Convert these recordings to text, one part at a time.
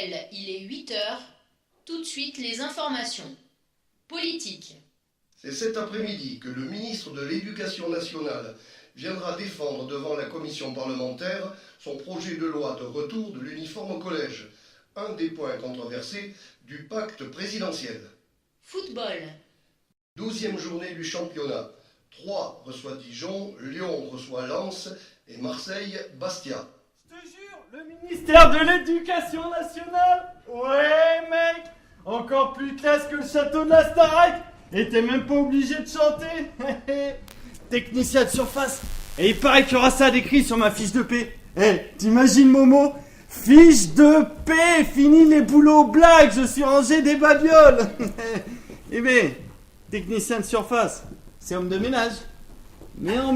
rappel, il est 8h. Tout de suite, les informations. Politique. C'est cet après-midi que le ministre de l'Éducation nationale viendra défendre devant la commission parlementaire son projet de loi de retour de l'uniforme au collège, un des points controversés du pacte présidentiel. Football. 12e journée du championnat. Troyes reçoit Dijon, Lyon reçoit Lens et Marseille Bastia. Je te jure, le ministère de l'Éducation nationale. Ouais mec, encore plus classe que le château de la Starac. Et t'es même pas obligé de chanter. Technicien de surface. Et il paraît qu'il y aura ça d'écrit sur ma fiche de paix. T'imagines Momo? Fiche de paix, fini les boulots blagues, je suis rangé des babioles. Eh bien, technicien de surface, c'est homme de ménage. Mais en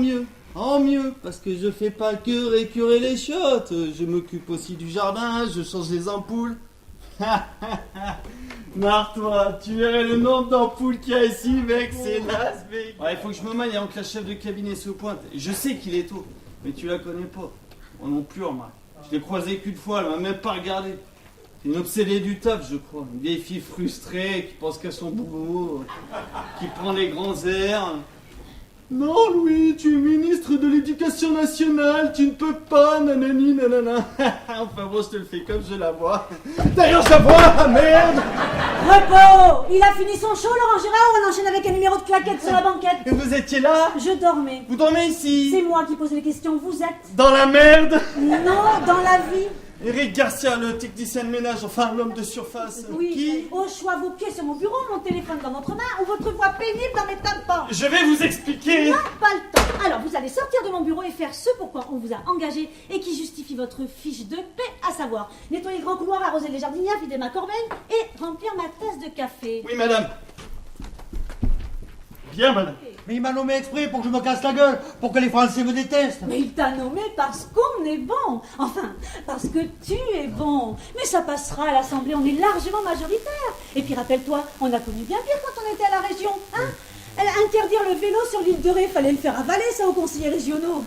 mieux, parce que je fais pas que récurer les chiottes. Je m'occupe aussi du jardin, je change les ampoules. Marre-toi, tu verrais le nombre d'ampoules qu'il y a ici, mec, c'est naze, mec. Ouais, il faut que je me maille avant que la chef de cabinet se pointe. Je sais qu'il est tôt, mais tu la connais pas. Moi non plus, remarque. Je l'ai croisée qu'une fois, elle m'a même pas regardé. C'est une obsédée du taf, je crois. Une vieille fille frustrée qui pense qu'à son boulot, qui prend les grands airs. Non, Louis, tu es ministre de l'Éducation nationale, tu ne peux pas, nanani, nanana. Enfin bon, je te le fais comme je la vois. D'ailleurs, je la vois, merde. Repos! Il a fini son show, Laurent Gérard, on enchaîne avec un numéro de claquette sur la banquette. Et vous étiez là? Je dormais. Vous dormez ici? C'est moi qui pose les questions, vous êtes? Dans la merde. Non, dans la vie. Eric Garcia, le technicien de ménage, enfin l'homme de surface. Oui, Qui? au choix vos pieds sur mon bureau, mon téléphone dans votre main ou votre voix pénible dans mes tympans. Je vais vous expliquer. Non, pas le temps. Alors, vous allez sortir de mon bureau et faire ce pourquoi on vous a engagé et qui justifie votre fiche de paix, à savoir nettoyer le grand couloir, arroser les jardinières, vider ma corbeille et remplir ma tasse de café. Oui, madame. Bien, madame. Mais il m'a nommé exprès pour que je me casse la gueule, pour que les Français me détestent. Mais il t'a nommé parce qu'on est bon. Enfin, parce que tu es bon. Mais ça passera à l'Assemblée, on est largement majoritaire. Et puis rappelle-toi, on a connu bien pire quand on était à la région. Hein? Interdire le vélo sur l'île de Ré, fallait le faire avaler ça aux conseillers régionaux.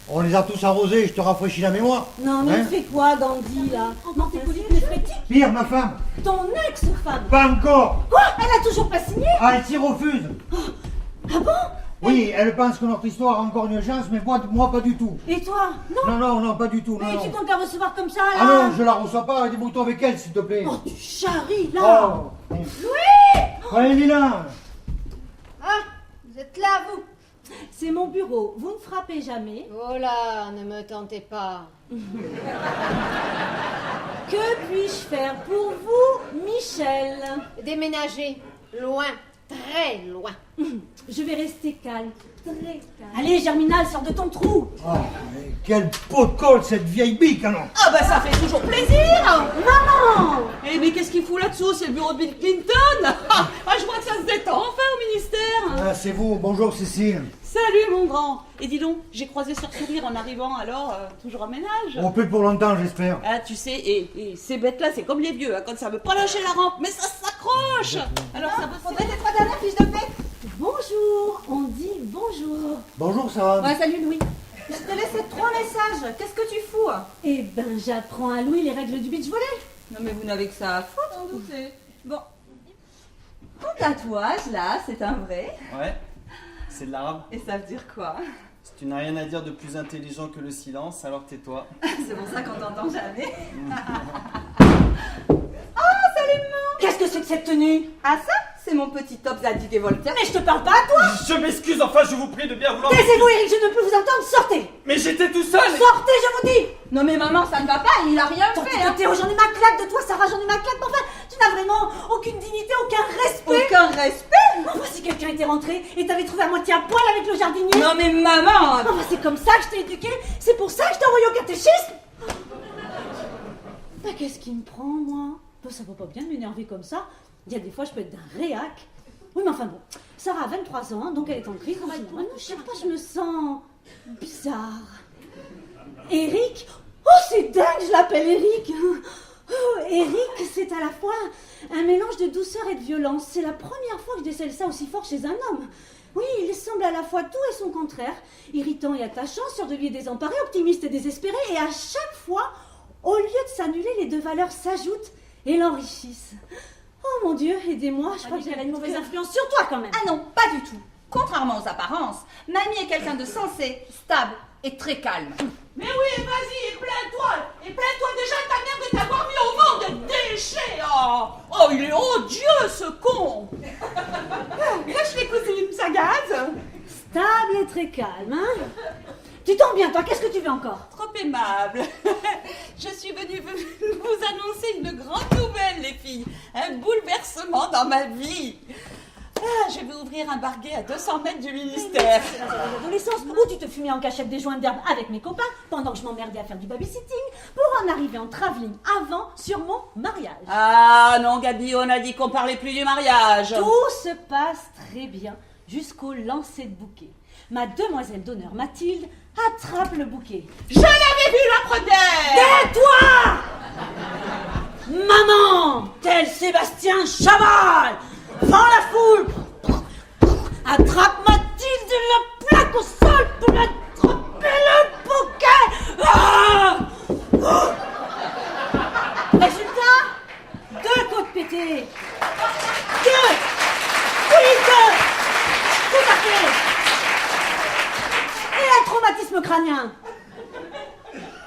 On les a tous arrosés, je te rafraîchis la mémoire. Non, mais il fait quoi, Gandhi, là? Non, t'es néphrétique. Pire, ma femme. Ton ex-femme. Pas encore. Quoi? Elle a toujours pas signé? Ah, elle s'y refuse. Ah bon? Oui, elle pense que notre histoire a encore une chance, mais moi pas du tout. Et toi? Non? Non, pas du tout. Mais non, tu non. comptes la recevoir comme ça, là? Ah non, je la reçois pas, débrouille-toi avec elle, s'il te plaît. Oh, tu charries, là. Oh. Louis! Allez, Lila. Ah, vous êtes là, vous? C'est mon bureau, vous ne frappez jamais. Oh là, ne me tentez pas. Que puis-je faire pour vous, Michel? Déménager, loin, très loin. Je vais rester calme, très calme. Allez, Germinal, sors de ton trou. Oh, mais quel pot de colle, cette vieille bique, alors. Ah bah ça fait toujours plaisir. Maman! Eh mais qu'est-ce qu'il fout là-dessous? C'est le bureau de Bill Clinton. Ah, je vois que ça se détend enfin au ministère. Ah, c'est vous, bonjour Cécile. Salut mon grand. Et dis donc, j'ai croisé Sœur Sourire en arrivant, alors toujours en ménage. On peut pour longtemps, j'espère. Ah tu sais, et ces bêtes-là, c'est comme les vieux, hein, quand ça veut pas lâcher la rampe, mais ça s'accroche. Alors ça vous Faudrait tes 3 dernières fiches de paix. Bonjour, on dit bonjour. Bonjour Sarah. Ouais, salut Louis. Je t'ai laissé 3 messages, qu'est-ce que tu fous? Eh ben, j'apprends à Louis les règles du beach volley. Non mais vous n'avez que ça à foutre, en douter. Bon. Ton tatouage, là, c'est un vrai. Ouais, c'est de l'arabe. Et ça veut dire quoi? Si tu n'as rien à dire de plus intelligent que le silence, alors tais-toi. C'est pour ça qu'on t'entend jamais. Qu'est-ce que c'est que cette tenue? Ah ça, c'est mon petit top Zadig et Voltaire. Mais je te parle pas à toi. Je m'excuse, enfin, je vous prie de bien vouloir... Taisez-vous, Eric, je ne peux vous entendre. Sortez. Mais j'étais tout seul. Sortez, je vous dis. Non mais maman, ça ne va pas, il a rien fait. Hein. Théo, j'en ai ma claque de toi, Sarah, j'en ai ma claque. Mais enfin, tu n'as vraiment aucune dignité, aucun respect. Aucun respect. Enfin, si quelqu'un était rentré et t'avait trouvé à moitié à poil avec le jardinier. Non mais maman. Enfin, c'est comme ça que je t'ai éduqué. C'est pour ça que je t'ai envoyé au catéchisme. Mais qu'est-ce qui me prend, moi? Ça va pas bien de m'énerver comme ça. Il y a des fois, je peux être d'un réac. Oui, mais enfin bon. Sarah a 23 ans, donc elle est en crise. Je sais pas, je me sens bizarre. Eric? Oh, c'est dingue, je l'appelle Eric. Oh, Eric, c'est à la fois un mélange de douceur et de violence. C'est la première fois que je décèle ça aussi fort chez un homme. Oui, il semble à la fois tout et son contraire. Irritant et attachant, sûr de lui et désemparé, optimiste et désespéré. Et à chaque fois, Au lieu de s'annuler, les deux valeurs s'ajoutent et l'enrichissent. Oh mon Dieu, aidez-moi, je crois que j'ai une mauvaise influence sur toi quand même. Ah non, pas du tout. Contrairement aux apparences, Mamie est quelqu'un de sensé, stable et très calme. Mais oui, vas-y, et plains-toi. Et plains-toi déjà de ta mère de t'avoir mis au monde de déchets. Oh, il est odieux, ce con. Lâche les cousines, ça gaze. Stable et très calme, hein? Tu tombes bien, toi, qu'est-ce que tu veux encore? Trop aimable. Je suis venue vous annoncer une grande nouvelle, les filles. Un bouleversement dans ma vie. Ah, je vais ouvrir un barguet à 200 mètres du ministère. C'est l'adolescence où tu te fumais en cachette des joints d'herbe avec mes copains pendant que je m'emmerdais à faire du babysitting pour en arriver en travelling avant sur mon mariage. Ah non, Gabi, on a dit qu'on parlait plus du mariage. Tout se passe très bien jusqu'au lancer de bouquet. Ma demoiselle d'honneur Mathilde attrape le bouquet. Je l'avais vu la première. Tais-toi! Maman, tel Sébastien Chaval, vend la foule, attrape Mathilde et la plaque au sol pour l'attraper le bouquet. Ah! Résultat, 2 côtes pétées. 2! Oui, 2! Tout à fait! Et un traumatisme crânien.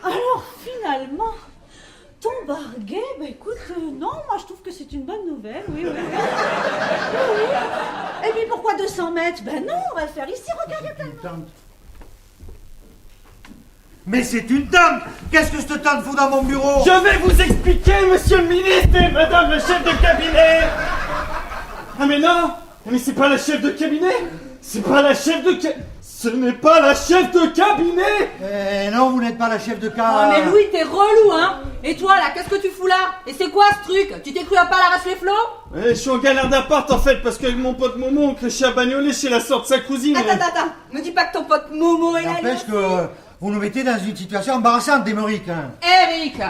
Alors finalement, ton barguet, bah écoute, non, moi je trouve que c'est une bonne nouvelle, oui. Et puis pourquoi 200 mètres? Ben non, on va le faire ici, regarde. Mais c'est une tente. Qu'est-ce que cette tente fout dans mon bureau? Je vais vous expliquer, monsieur le ministre et madame le chef de cabinet. Ah mais non, mais c'est pas la chef de cabinet. C'est pas la chef de cabinet. Ce n'est pas la chef de cabinet. Non, vous n'êtes pas la chef de cabinet. Oh mais Louis, t'es relou, hein. Et toi, là, qu'est-ce que tu fous là? Et c'est quoi ce truc? Tu t'es cru à pas la race les flots? Je suis en galère d'appart en fait parce que mon pote Momo on crée à bagnoler chez la sœur de sa cousine. Attends. Me dis pas que ton pote Momo est là. N'empêche que vous nous mettez dans une situation embarrassante, Émeric. Hein. Eric.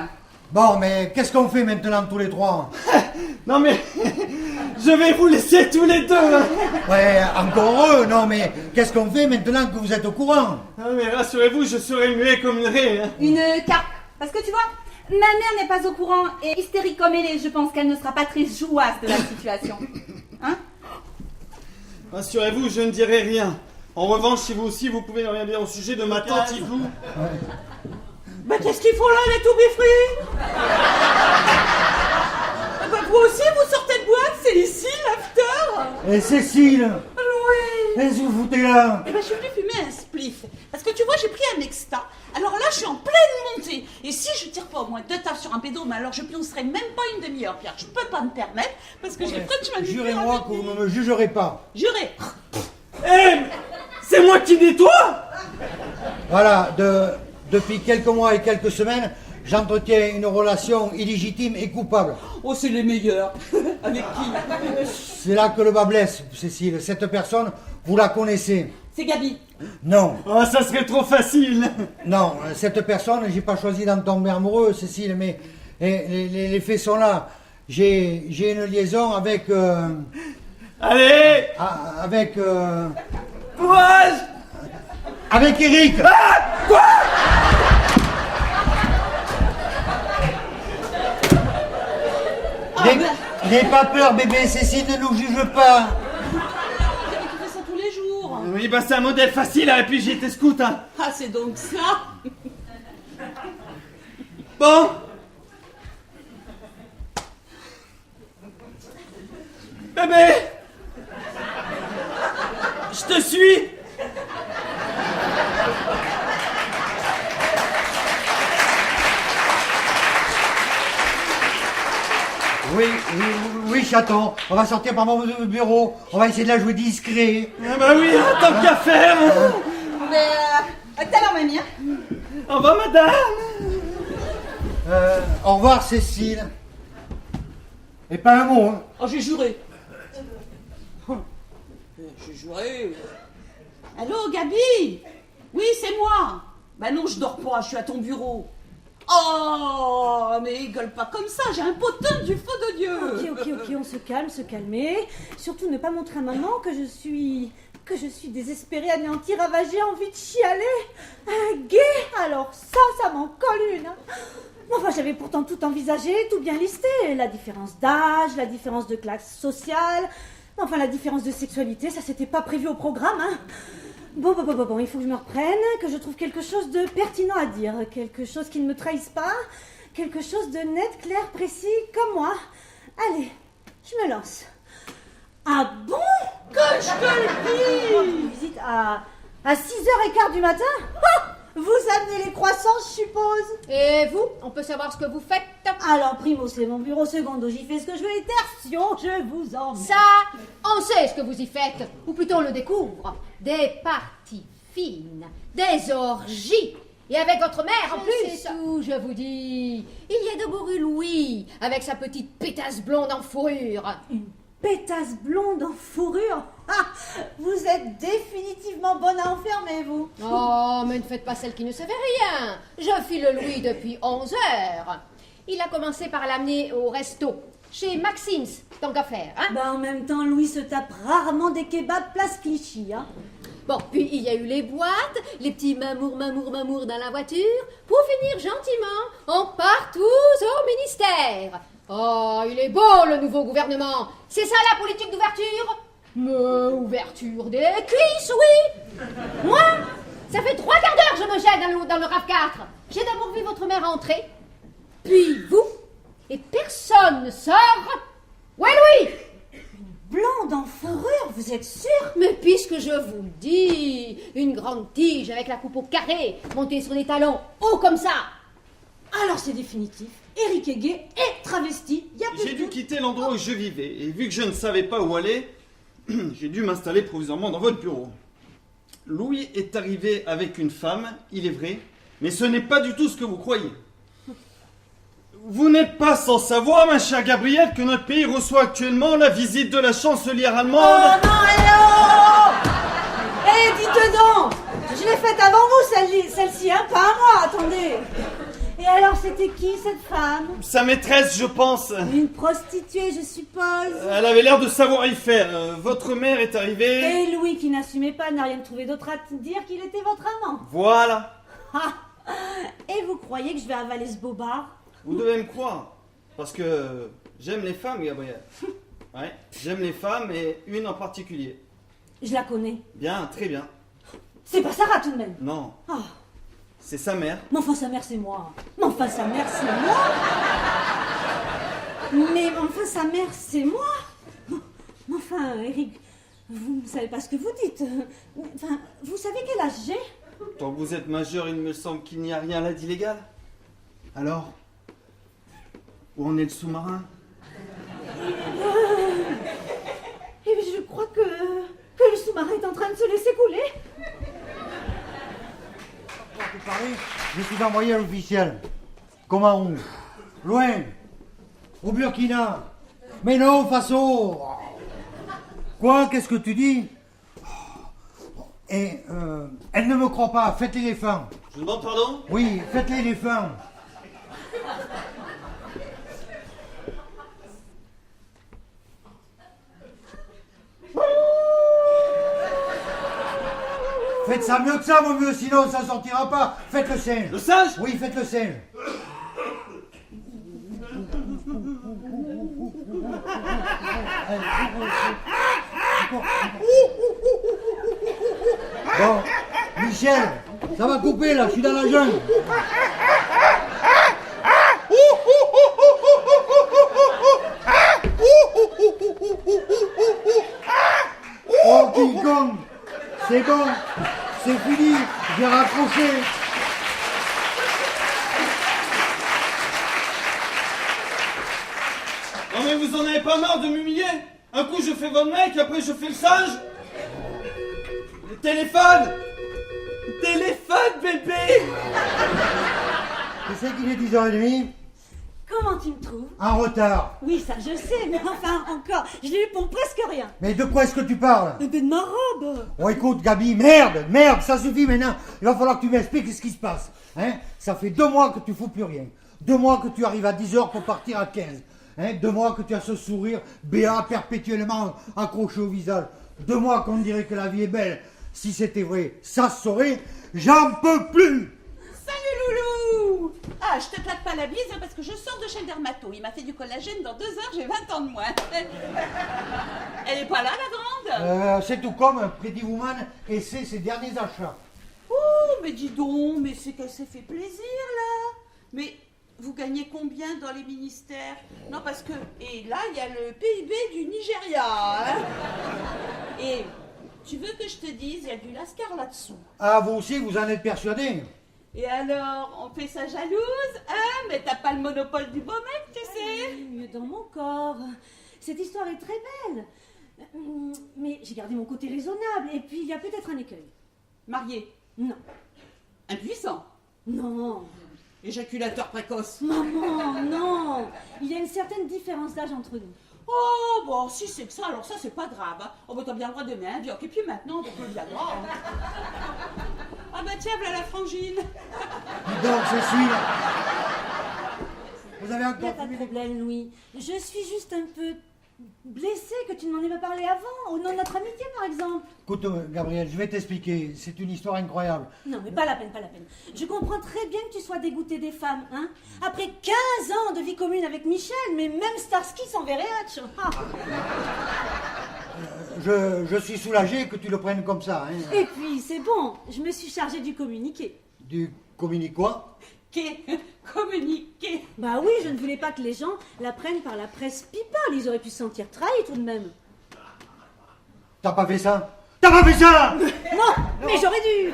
Bon, mais qu'est-ce qu'on fait maintenant tous les trois? Non mais, je vais vous laisser tous les deux. Hein. Ouais, encore heureux, non mais qu'est-ce qu'on fait maintenant que vous êtes au courant? Ah mais rassurez-vous, je serai muet comme une raie. Hein. Une carte. Parce que tu vois, ma mère n'est pas au courant et hystérique comme elle est, je pense qu'elle ne sera pas très jouasse de la situation. Hein? Rassurez-vous, je ne dirai rien. En revanche, si vous aussi, vous pouvez rien dire au sujet de ma tante Yvou. Bah qu'est-ce qu'ils font là, les toubifruits? Bah vous aussi, vous sortez de boîte, c'est ici, l'after. Et Cécile? Oui. Qu'est-ce que vous foutez là? Eh ben, je suis venue fumer un spliff. Parce que tu vois, j'ai pris un exta. Alors là, je suis en pleine montée. Et si je tire pas au moins 2 taffes sur un pédo, mais alors je pioncerai même pas une demi-heure, Pierre. Je peux pas me permettre, parce que j'ai franchement... Jurez-moi que vous ne me jugerez pas. Jurez. Eh, c'est moi qui nettoie. Voilà, depuis quelques mois et quelques semaines, j'entretiens une relation illégitime et coupable. Oh, c'est les meilleurs. Avec qui? C'est là que le bas blesse, Cécile. Cette personne, vous la connaissez? C'est Gabi. Non. Oh, ça serait trop facile. Non, cette personne, j'ai pas choisi d'en tomber amoureux, Cécile, mais les faits sont là. J'ai une liaison avec... Allez, avec... courage. Avec Eric. Ah, quoi? N'aie pas peur, bébé, Cécile ne nous juge pas. Tu fais ça tous les jours. Oui, bah c'est un modèle facile à réfugier tes scouts, hein. Ah, c'est donc ça. Bon. Bébé, je te suis. Oui, chaton, on va sortir par mon bureau, on va essayer de la jouer discret. Ah bah oui, tant qu'à faire. Mais tout à l'heure, mamie. Au revoir, madame. Au revoir, Cécile. Et pas un mot, hein. Oh, j'ai juré. J'ai juré. Allô, Gabi? Oui, c'est moi. Bah non, je dors pas, je suis à ton bureau. Oh, mais gueule pas comme ça, j'ai un potin du feu de Dieu. Ok, on se calme, se calmer. Surtout ne pas montrer à maman que je suis désespérée, anéantie, ravagée, envie de chialer. Un gay, alors ça m'en colle une. Hein. Enfin, j'avais pourtant tout envisagé, tout bien listé. La différence d'âge, la différence de classe sociale, enfin la différence de sexualité, ça c'était pas prévu au programme, hein. Bon, il faut que je me reprenne, que je trouve quelque chose de pertinent à dire, quelque chose qui ne me trahisse pas, quelque chose de net, clair, précis, comme moi. Allez, je me lance. Ah bon? Que je te le dis! Une visite à 6h15 du matin? Ah, vous amenez les croissants, je suppose. Et vous, on peut savoir ce que vous faites? Alors, primo, c'est mon bureau, secondo, j'y fais ce que je veux, et tertio, je vous emmène. Ça, on sait ce que vous y faites, ou plutôt on le découvre. Des parties fines, des orgies. Et avec votre mère en plus. C'est tout, je vous dis. Il y a de Bourru Louis, avec sa petite pétasse blonde en fourrure. Une pétasse blonde en fourrure? Ah, vous êtes définitivement bonne à enfermer, vous. Oh, mais ne faites pas celle qui ne savait rien. Je file le Louis depuis 11 heures. Il a commencé par l'amener au resto, chez Maxim's, tant qu'à faire, hein. Bah, en même temps, Louis se tape rarement des kebabs place Clichy, hein. Bon, puis il y a eu les boîtes, les petits mamours dans la voiture. Pour finir gentiment, on part tous au ministère. Oh, il est beau le nouveau gouvernement. C'est ça la politique d'ouverture? Mais ouverture des cuisses, oui. Moi, ça fait 3 quarts d'heure que je me jette dans le RAV4. J'ai d'abord vu votre mère entrer, puis vous, et personne ne sort. Ouais, Louis! Blonde en fourrure, vous êtes sûr? Mais puisque je vous le dis, une grande tige avec la coupe au carré, montée sur des talons hauts comme ça. Alors c'est définitif. Éric est gay et travesti. Y a plus J'ai de dû doute. quitter l'endroit où je vivais, et vu que je ne savais pas où aller, j'ai dû m'installer provisoirement dans votre bureau. Louis est arrivé avec une femme, il est vrai, mais ce n'est pas du tout ce que vous croyez. Vous n'êtes pas sans savoir, ma chère Gabrielle, que notre pays reçoit actuellement la visite de la chancelière allemande. Oh non, dites donc. Je l'ai faite avant vous, celle-ci, hein, pas à moi, attendez. Et alors, c'était qui, cette femme? Sa maîtresse, je pense. Une prostituée, je suppose. Elle avait l'air de savoir y faire. Votre mère est arrivée... Et Louis, qui n'assumait pas, n'a rien trouvé d'autre à dire qu'il était votre amant. Voilà. Ah. Et vous croyez que je vais avaler ce bobard? Vous devez me croire. Parce que j'aime les femmes, Gabrielle. Ouais, j'aime les femmes et une en particulier. Je la connais. Bien, très bien. C'est pas Sarah tout de même. Non, Ah. c'est sa mère. Mais enfin, sa mère, c'est moi. Mais enfin, sa mère, c'est moi. Mais enfin, sa mère, c'est moi. Mais enfin, Eric, vous ne savez pas ce que vous dites. Enfin, vous savez quel âge j'ai? Tant que vous êtes majeur, il me semble qu'il n'y a rien là d'illégal. Alors, où en est le sous-marin? Et je crois que le sous-marin est en train de se laisser couler. Pour te parler, je suis envoyé à l'officiel. Comment où? Loin. Au Burkina. Mais non, Faso. Quoi? Qu'est-ce que tu dis? Et elle ne me croit pas. Faites l'éléphant. Je demande pardon? Oui, faites l'éléphant. Faites ça mieux que ça, mon vieux, sinon ça sortira pas. Faites le singe. Le singe? Oui, faites le singe. Bon, Michel, ça va couper là, je suis dans la jungle. Oh, King Kong, c'est bon, c'est fini, j'ai raccroché. Non mais vous en avez pas marre de m'humilier? Un coup je fais votre mec, après je fais le singe? Le téléphone! Le téléphone, bébé! Tu sais qu'il est 10h30? Comment tu me trouves? En retard. Oui, ça je sais, mais enfin, encore, je l'ai eu pour presque rien. Mais de quoi est-ce que tu parles? De ma robe. Oh écoute Gabi, merde, ça suffit maintenant. Il va falloir que tu m'expliques ce qui se passe. Hein? Ça fait 2 mois que tu fous plus rien. 2 mois que tu arrives à 10h pour partir à 15. Hein? 2 mois que tu as ce sourire béat perpétuellement accroché au visage. 2 mois qu'on dirait que la vie est belle. Si c'était vrai, ça se saurait. J'en peux plus. Salut Loulou! Ah, je te claque pas la bise parce que je sors de chez le dermato. Il m'a fait du collagène, dans 2 heures, j'ai 20 ans de moins. Elle est pas là, la grande? C'est tout comme Pretty Woman et c'est ses derniers achats. Oh, mais dis donc, mais c'est qu'elle s'est fait plaisir, là. Mais vous gagnez combien dans les ministères? Non, parce que... Et là, il y a le PIB du Nigeria, hein. Et tu veux que je te dise, il y a du lascar là-dessous. Ah, vous aussi, vous en êtes persuadé? Et alors, on fait ça jalouse, hein? Mais t'as pas le monopole du beau mec, tu sais. Mieux dans mon corps. Cette histoire est très belle. Mais j'ai gardé mon côté raisonnable. Et puis, il y a peut-être un écueil. Marié. Non. Impuissant. Non. Éjaculateur précoce. Maman, non. Il y a une certaine différence d'âge entre nous. Oh, bon, si c'est que ça, alors ça, c'est pas grave. Hein. Oh, bah, t'as bien le droit d'aimer un vioc. Et puis maintenant, on peut bien le droit. Hein. Ah, bah, tiens, voilà la frangine. Dis donc, Cécile. Vous avez Il n'y a encore pas de fumé des... problème, Louis. Je suis juste un peu blessée que tu ne m'en aies pas parlé avant, au nom de notre amitié, par exemple. Écoute, Gabriel, je vais t'expliquer. C'est une histoire incroyable. Non, mais pas la peine, pas la peine. Je comprends très bien que tu sois dégoûté des femmes, hein. Après 15 ans de vie commune avec Michel, mais même Starsky s'enverrait Hatch. Ah. Je suis soulagé que tu le prennes comme ça. Hein. Et puis, c'est bon, je me suis chargée du communiqué. Du communique quoi? Communiquer. Bah oui, je ne voulais pas que les gens la prennent par la presse people. Ils auraient pu se sentir trahis tout de même. T'as pas fait ça? T'as pas fait ça? Non, mais j'aurais dû.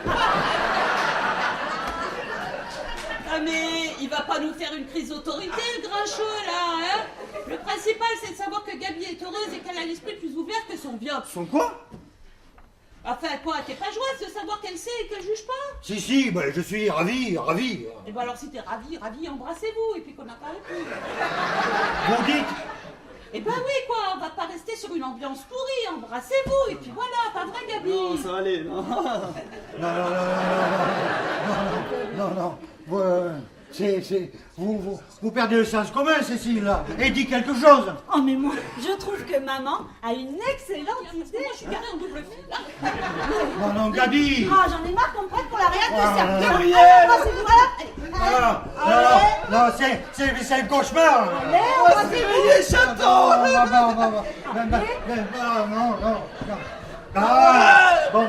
Ah, mais il va pas nous faire une crise d'autorité, le grincheux, là, hein? Le principal, c'est de savoir que Gabi est heureuse et qu'elle a l'esprit plus ouvert que son vioc. Son quoi? Enfin, quoi, t'es pas joyeuse de savoir qu'elle sait et qu'elle juge pas? Si, ben, je suis ravi. Et ben alors, si t'es ravi, embrassez-vous, et puis qu'on en parle plus. Vous dites? Eh ben oui, quoi, on va pas rester sur une ambiance pourrie, embrassez-vous, et puis voilà, pas vrai, Gabi? Non, ça va aller, non. Non. Vous perdez le sens commun, Cécile, là. Et dis quelque chose. Oh, mais moi, je trouve que maman a une excellente idée. Moi, je suis garée en double fil, là. Non, Gabi. Ah, j'en ai marre qu'on me prenne pour la réelle de service. Gabriel. Non, c'est un cauchemar. Allez, embrassez-vous. Les châteaux. Bon,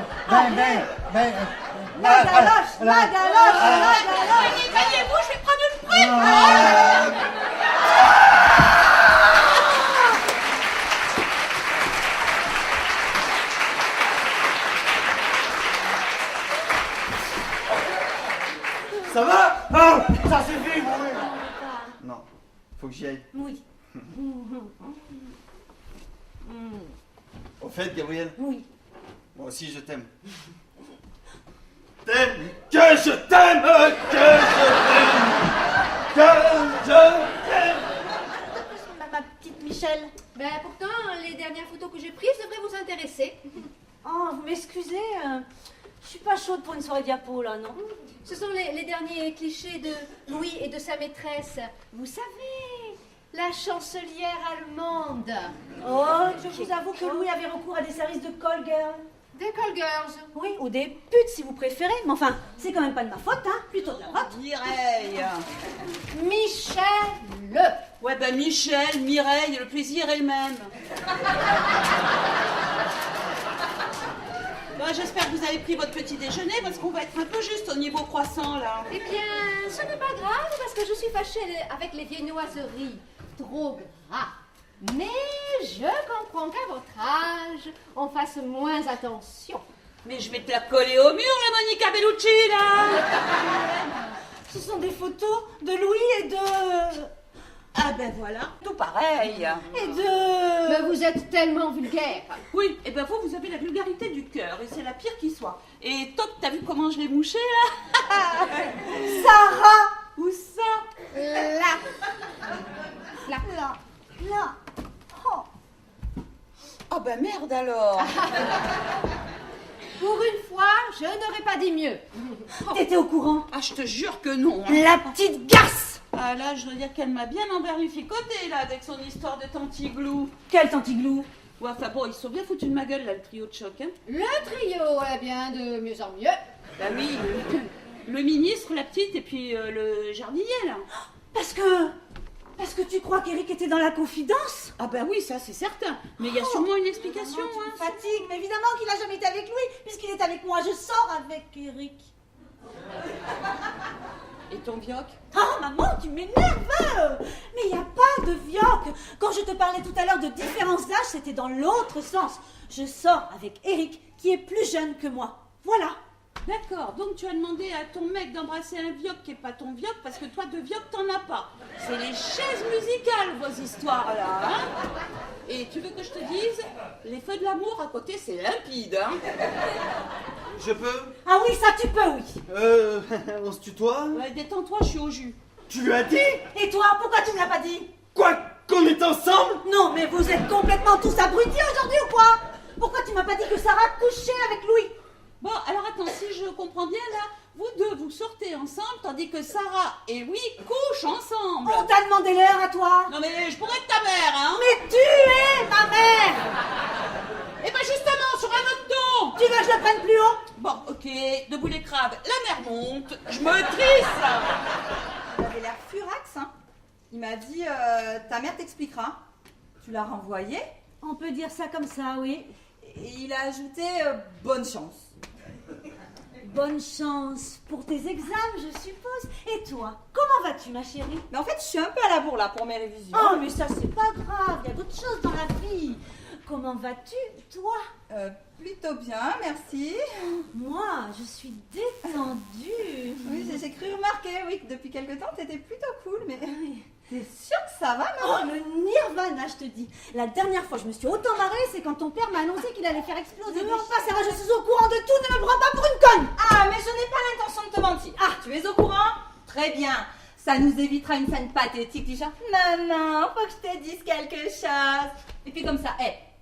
La galoche. Calmez-vous, je vais prendre une preuve. Ça va? Ah, ça suffit, oui. Non, faut que j'y aille. Oui. Au fait, Gabriel, Oui. moi aussi je t'aime. T'aimes? Que je t'aime! Ma petite Michel. Ben pourtant, les dernières photos que j'ai prises devraient vous intéresser. Oh, vous m'excusez. Je suis pas chaude pour une soirée diapo, là, non? Ce sont les derniers clichés de Louis et de sa maîtresse. Vous savez, la chancelière allemande. Oh, je vous avoue que Louis avait recours à des services de call girl. Des call girls. Oui, ou des putes, si vous préférez. Mais enfin, c'est quand même pas de ma faute, hein. Plutôt de la vôtre. Mireille. Michel. Ouais, ben Michel, Mireille, le plaisir est le même. Bon, j'espère que vous avez pris votre petit déjeuner parce qu'on va être un peu juste au niveau croissant, là. Eh bien, ce n'est pas grave parce que je suis fâchée avec les viennoiseries. Trop gras. Mais je comprends qu'à votre âge, on fasse moins attention. Mais je vais te la coller au mur, la Monica Bellucci, là. Ce sont des photos de Louis et de... Ah ben voilà, tout pareil. Et de... Mais vous êtes tellement vulgaire. Oui, et ben vous avez la vulgarité du cœur, et c'est la pire qui soit. Et Toc, t'as vu comment je l'ai mouché, là? Sarah. Où ça? Là. Oh. Ah ben merde alors. Pour une fois, je n'aurais pas dit mieux. T'étais au courant? Ah, je te jure que non. La petite garce. Ah là, je dois dire qu'elle m'a bien emberlificoté, là, avec son histoire de tantiglou. Quel tantiglou? Ouais, enfin bon, ils se sont bien foutus de ma gueule, là, le trio de choc, hein. Le trio est bien de mieux en mieux. Bah oui. Le ministre, la petite et puis le jardinier là. Parce que tu crois qu'Eric était dans la confidence? Ah ben oui, ça c'est certain. Mais il y a sûrement une explication. Maman, tu Hein. me fatigues, mais évidemment qu'il n'a jamais été avec lui, puisqu'il est avec moi. Je sors avec Eric. Et ton vioc? Ah, maman, tu m'énerves! Mais il n'y a pas de vioc. Quand je te parlais tout à l'heure de différence d'âge, c'était dans l'autre sens. Je sors avec Eric, qui est plus jeune que moi. Voilà. D'accord, donc tu as demandé à ton mec d'embrasser un vioc qui n'est pas ton vioc parce que toi de vioc t'en as pas. C'est les chaises musicales vos histoires là, hein. Et tu veux que je te dise, les feux de l'amour à côté c'est limpide, hein. Je peux? Ah oui, ça tu peux, oui. On se tutoie? Ouais, détends-toi, je suis au jus. Tu lui as dit? Et toi, pourquoi tu ne l'as pas dit? Quoi? Qu'on est ensemble? Non, mais vous êtes complètement tous abrutis aujourd'hui ou quoi? Pourquoi tu m'as pas dit que Sarah couchait avec Louis? Bon, alors attends, si je comprends bien là, vous deux vous sortez ensemble tandis que Sarah et Louis couchent ensemble. On t'a demandé l'heure à toi. Non mais je pourrais être ta mère, hein. Mais tu es ma mère. Et ben justement, sur un autre ton. Tu veux que je le prenne plus haut? Bon, ok, debout les crabes, la mer monte, je me trisse. Il avait l'air furax, hein. Il m'a dit ta mère t'expliquera. Tu l'as renvoyé On peut dire ça comme ça, oui. et il a ajouté bonne chance. Bonne chance pour tes examens, je suppose. Et toi, comment vas-tu, ma chérie? Mais en fait, je suis un peu à la bourre là pour mes révisions. Oh, mais ça, c'est pas grave. Il y a d'autres choses dans la vie. Comment vas-tu, toi? Plutôt bien, merci. Moi, je suis détendue. Oui, j'ai cru remarquer, oui, que depuis quelque temps, t'étais plutôt cool, mais Oui. t'es sûre que ça va, Oh, maman? le nirvana, je te dis. La dernière fois, je me suis autant marrée, c'est quand ton père m'a annoncé qu'il allait faire exploser. Ne mens pas, Sarah, je suis au courant de tout. Ne me prends pas pour une conne. Ah, mais je n'ai pas l'intention de te mentir. Ah, tu es au courant? Très bien. Ça nous évitera une scène pathétique du genre « Maman, faut que je te dise quelque chose. » Et puis comme ça,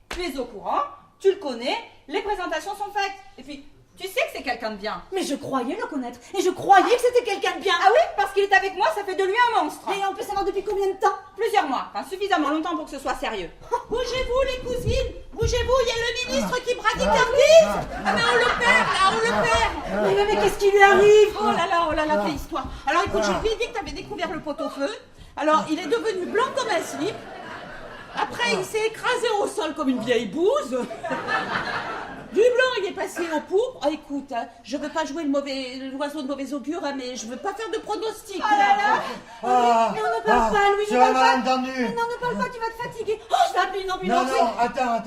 tu es au courant, tu le connais, les présentations sont faites. Et puis, tu sais que c'est quelqu'un de bien. Mais je croyais le connaître. Et je croyais que c'était quelqu'un de bien. Ah oui, parce qu'il est avec moi, ça fait de lui un monstre. Et on peut savoir depuis combien de temps? Plusieurs mois, enfin suffisamment longtemps pour que ce soit sérieux. Bougez-vous les cousines, bougez-vous, il y a le ministre qui bradicardise. Ah mais on le perd là, on le perd. Mais qu'est-ce qui lui arrive? Oh là là, quelle histoire. Alors écoute, je lui ai dit que tu avais découvert le pot-au-feu. Alors il est devenu blanc comme un slip. Après il s'est écrasé au sol comme une vieille bouse. Du blanc, il est passé au pourpre. Oh, écoute, hein, je veux pas jouer l'oiseau de mauvais augure, hein, mais je veux pas faire de pronostic. Mais on ne parle pas, Louis, tu ne as parle pas. malentendu. Mais non, ne parle pas, tu vas te fatiguer. Oh, je vais appeler une Non, ambulance. non, attends,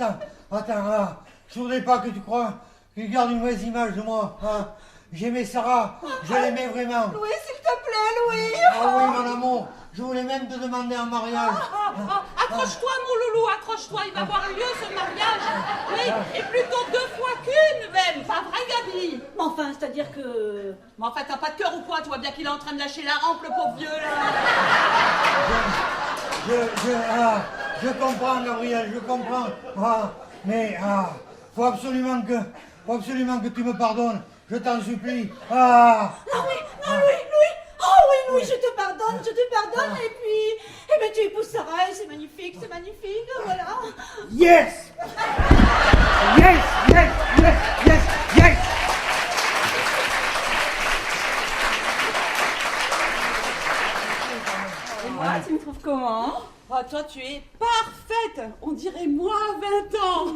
ah, je voudrais pas que tu crois qu'il garde une mauvaise image de moi. Ah. J'aimais Sarah, je l'aimais vraiment. Louis, s'il te plaît, Louis. Ah oui, mon amour, je voulais même te demander en mariage. Accroche-toi, mon loulou, accroche-toi, il va avoir lieu ce mariage. Oui, et plutôt 2 fois qu'une, même, pas vrai, Gabi? Mais enfin, c'est-à-dire que... Mais enfin, t'as pas de cœur ou quoi? Tu vois bien qu'il est en train de lâcher la rampe, le pauvre vieux, là. Je comprends, Gabriel, je comprends. Mais faut absolument que tu me pardonnes. Je t'en supplie. Non, Louis. Oh oui, Louis, je te pardonne. Et puis... Eh bien, tu épouses Sarah et c'est magnifique, voilà. Yes! Et moi, tu me trouves comment? Ah, toi, tu es parfaite. On dirait moi à 20 ans.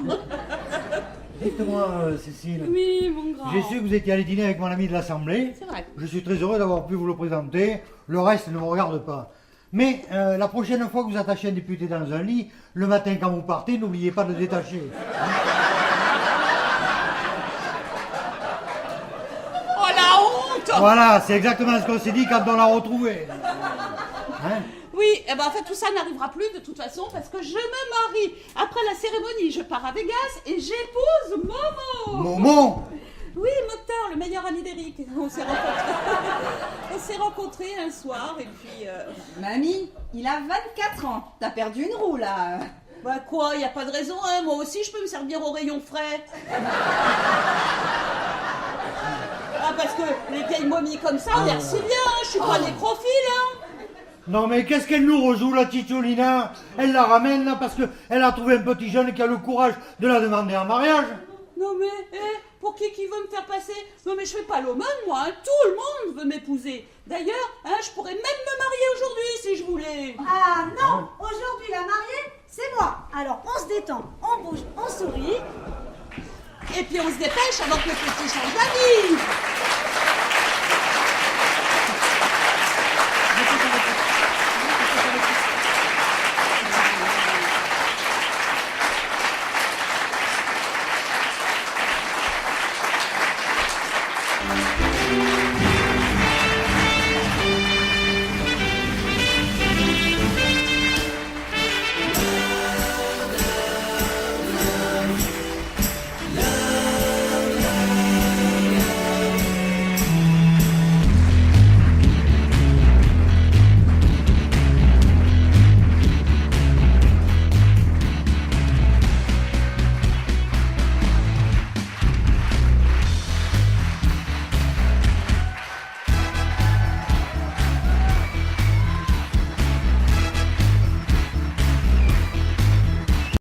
Dites-moi, Cécile. Oui, mon grand. J'ai su que vous étiez allé dîner avec mon ami de l'Assemblée. C'est vrai. Je suis très heureux d'avoir pu vous le présenter. Le reste ne me regarde pas. Mais la prochaine fois que vous attachez un député dans un lit, le matin quand vous partez, n'oubliez pas de le détacher. Oh, la honte. Voilà, c'est exactement ce qu'on s'est dit quand on l'a retrouvé. Hein? Oui, eh ben en fait tout ça n'arrivera plus de toute façon parce que je me marie. Après la cérémonie, je pars à Vegas et j'épouse Momo. Momo! Oui, Mokhtar, le meilleur ami d'Eric. On s'est rencontrés un soir et puis... Mamie, il a 24 ans. T'as perdu une roue, là. Bah quoi, y a pas de raison, hein. Moi aussi je peux me servir au rayon frais. Ah parce que les vieilles momies comme ça, merci bien, hein. Je suis pas nécrophile, hein. Non mais qu'est-ce qu'elle nous rejoue la Titiolina? Elle la ramène là parce qu'elle a trouvé un petit jeune qui a le courage de la demander en mariage. Non mais, pour qui veut me faire passer? Non mais je fais pas l'aumône, moi, hein. Tout le monde veut m'épouser. D'ailleurs, hein, je pourrais même me marier aujourd'hui si je voulais. Ah non, aujourd'hui la mariée, c'est moi. Alors on se détend, on bouge, on sourit. Et puis on se dépêche avant que le petit change d'avis.